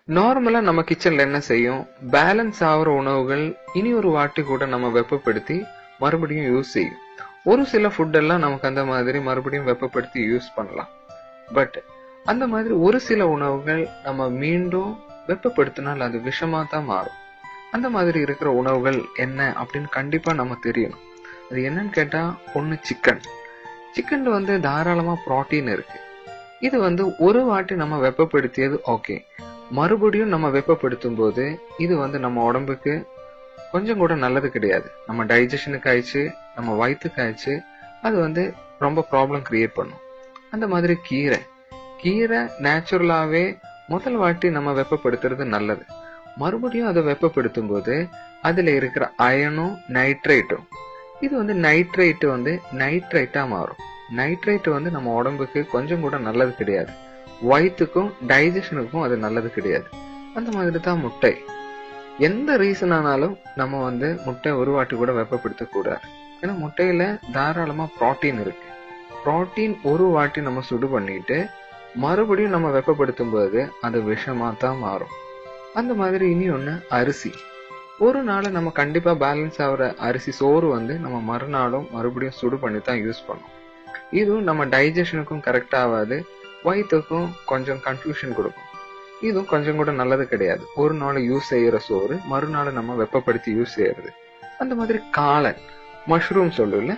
நார்மலா நம்ம கிச்சன்ல என்ன செய்யும், பேலன்ஸ் ஆகிற உணவுகள் இனி ஒரு வாட்டி கூட நம்ம வெப்பப்படுத்தி மறுபடியும் யூஸ் செய்யும். ஒரு சில ஃபுட் எல்லாம் நமக்கு அந்த மாதிரி மறுபடியும் வெப்பப்படுத்தி யூஸ் பண்ணலாம். பட் அந்த மாதிரி ஒரு சில உணவுகள் நம்ம மீண்டும் வெப்பப்படுத்தினால் அது விஷமா தான் மாறும். அந்த மாதிரி இருக்கிற உணவுகள் என்ன அப்படின்னு கண்டிப்பா நம்ம தெரியணும். அது என்னன்னு கேட்டா, ஒண்ணு சிக்கன். சிக்கன்ல தாராளமா புரோட்டீன் இருக்கு. இது ஒரு வாட்டி நம்ம வெப்பப்படுத்தியது ஓகே. மறுபடியும் நம்ம வெப்பப்படுத்தும் போது இது நம்ம உடம்புக்கு கொஞ்சம் கூட நல்லது கிடையாது. நம்ம டைஜஷனுக்கு ஆயிடுச்சு, நம்ம வயிற்றுக்கு ஆயிடுச்சு, அது ரொம்ப ப்ராப்ளம் கிரியேட் பண்ணும். அந்த மாதிரி கீரை நேச்சுரலாவே முதல் வாட்டி நம்ம வெப்பப்படுத்துறது நல்லது. மறுபடியும் அதை வெப்பப்படுத்தும் போது அதுல இருக்கிற அயனும் நைட்ரேட்டும் இது நைட்ரைட்டா மாறும். நைட்ரைட் நம்ம உடம்புக்கு கொஞ்சம் கூட நல்லது கிடையாது. வயிற்றுக்கும் டைஜஷனுக்கும் அது நல்லது கிடையாது. அந்த மாதிரி தான் முட்டை. எந்த ரீசன் ஆனாலும் நம்ம முட்டை ஒரு வாட்டி கூட வெப்பப்படுத்த கூடாது. ஏன்னா முட்டையில தாராளமா புரோட்டீன் இருக்கு. புரோட்டீன் ஒரு வாட்டி நம்ம சுடு பண்ணிட்டு மறுபடியும் நம்ம வெப்பப்படுத்தும் போது அது விஷமா தான் மாறும். அந்த மாதிரி இனி ஒண்ணு அரிசி. ஒரு நாள் நம்ம கண்டிப்பா பேலன்ஸ் ஆகிற அரிசி சோறு நம்ம மறுநாளும் மறுபடியும் சுடு பண்ணி தான் யூஸ் பண்ணோம். இதுவும் நம்ம டைஜஷனுக்கும் கரெக்ட் ஆகாது, வயிற்றுக்கும் கொஞ்சம் கன்ஃபியூஷன் கொடுக்கும். இதுவும் கொஞ்சம் கூட நல்லது கிடையாது. ஒரு நாள் யூஸ் செய்யற சோறு மறுநாள் நம்ம வெப்பப்படுத்தி யூஸ் செய்யறது. அந்த மாதிரி காளான், மஷ்ரூம் சொல்லல,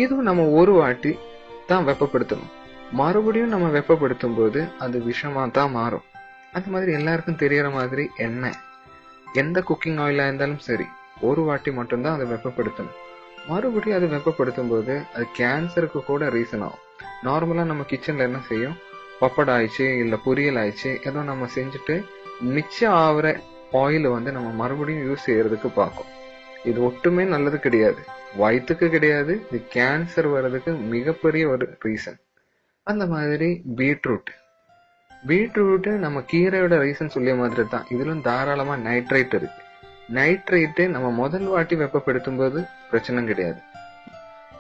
இதுவும் நம்ம ஒரு வாட்டி தான் வெப்பப்படுத்தணும். மறுபடியும் நம்ம வெப்பப்படுத்தும் போது அது விஷமா தான் மாறும். அந்த மாதிரி எல்லாருக்கும் தெரியற மாதிரி எண்ணெய், எந்த குக்கிங் ஆயிலா இருந்தாலும் சரி, ஒரு வாட்டி மட்டும்தான் அதை வெப்பப்படுத்தணும். மறுபடியும் அதை வெப்பப்படுத்தும் போது அது கேன்சருக்கு கூட ரீசன் ஆகும். நார்மலா நம்ம கிச்சன்ல என்ன செய்யும், பப்படம் ஆயிடுச்சு இல்ல பொரியல் ஆயிடுச்சு ஏதோ நம்ம செஞ்சுட்டு மிச்சம் ஆகிற ஆயில் நம்ம மறுபடியும் யூஸ் செய்யறதுக்கு பார்க்கும். இது ஒட்டுமே நல்லது கிடையாது, வயிற்றுக்கு கிடையாது. இது கேன்சர் வர்றதுக்கு மிகப்பெரிய ஒரு ரீசன். அந்த மாதிரி பீட்ரூட் நம்ம கீரையோட ரீசன் சொல்லிய மாதிரி தான். இதுல தாராளமா நைட்ரைட் இருக்கு. நைட்ரைட்டு நம்ம முதல் வாட்டி வெப்பப்படுத்தும் போது பிரச்சனை கிடையாது.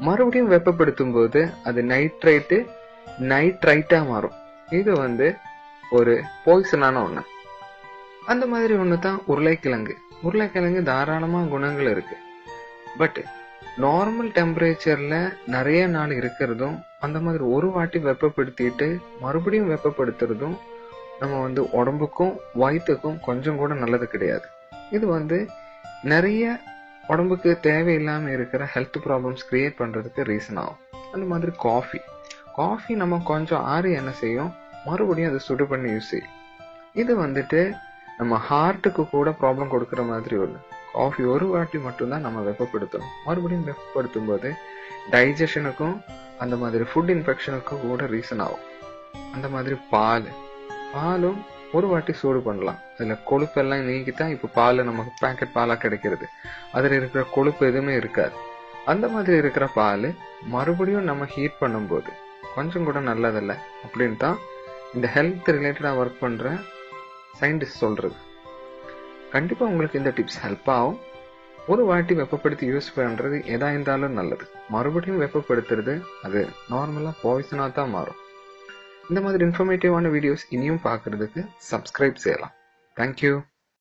மறுபடியும் வெப்பப்படுத்தும் போது அது நைட்ரைட்டா மாறும். இது ஒரு பாய்சனான ஒண்ணு. அந்த மாதிரி ஒண்ணுதான் உருளைக்கிழங்கு தாராளமா குணங்கள் இருக்கு. பட் நார்மல் டெம்பரேச்சர்ல நிறைய நாள் இருக்கிறதும் அந்த மாதிரி ஒரு வாட்டி வெப்பப்படுத்திட்டு மறுபடியும் வெப்பப்படுத்துறதும் நம்ம உடம்புக்கும் வயிற்றுக்கும் கொஞ்சம் கூட நல்லது கிடையாது. இது நிறைய உடம்புக்கு தேவையில்லாம இருக்கிற ஹெல்த் ப்ராப்ளம்ஸ் கிரியேட் பண்றதுக்கு ரீசன் ஆகும். அந்த மாதிரி காஃபி நம்ம கொஞ்சம் ஆறி என்ன செய்யும், மறுபடியும் அதை சுடு பண்ணி யூஸ் செய்யும். இது நம்ம ஹார்ட்டுக்கு கூட ப்ராப்ளம் கொடுக்கற மாதிரி ஒண்ணு. காஃபி ஒரு வாட்டி மட்டும்தான் நம்ம வெப்பப்படுத்தணும். மறுபடியும் வெப்பப்படுத்தும் போது டைஜஷனுக்கும் அந்த மாதிரி ஃபுட் இன்ஃபெக்ஷனுக்கும் கூட ரீசன் ஆகும். அந்த மாதிரி பாலும் ஒரு வாட்டி சூடு பண்ணலாம். அதுல கொழுப்பெல்லாம் நீக்கித்தான் இப்ப பால் நமக்கு பேக்கெட் பாலா கிடைக்கிறது. அதுல இருக்கிற கொழுப்பு எதுவுமே இருக்காது. அந்த மாதிரி இருக்கிற பால் மறுபடியும் நம்ம ஹீட் பண்ணும்போது கொஞ்சம் கூட நல்லதில்ல அப்படின்னு தான் இந்த ஹெல்த் ரிலேட்டடா ஒர்க் பண்ற சயின்டிஸ்ட் சொல்றது. கண்டிப்பா உங்களுக்கு இந்த டிப்ஸ் ஹெல்ப் ஆகும். ஒரு வாட்டி வெப்பப்படுத்தி யூஸ் பண்றது எதா இருந்தாலும் நல்லது. மறுபடியும் வெப்பப்படுத்துறது அது நார்மலா பாய்சனா தான் மாறும். இந்த மாதிரி இன்ஃபர்மேட்டிவான வீடியோஸ் இனியும் பார்க்கறதுக்கு சப்ஸ்கிரைப் செய்யலாம். தேங்க்யூ.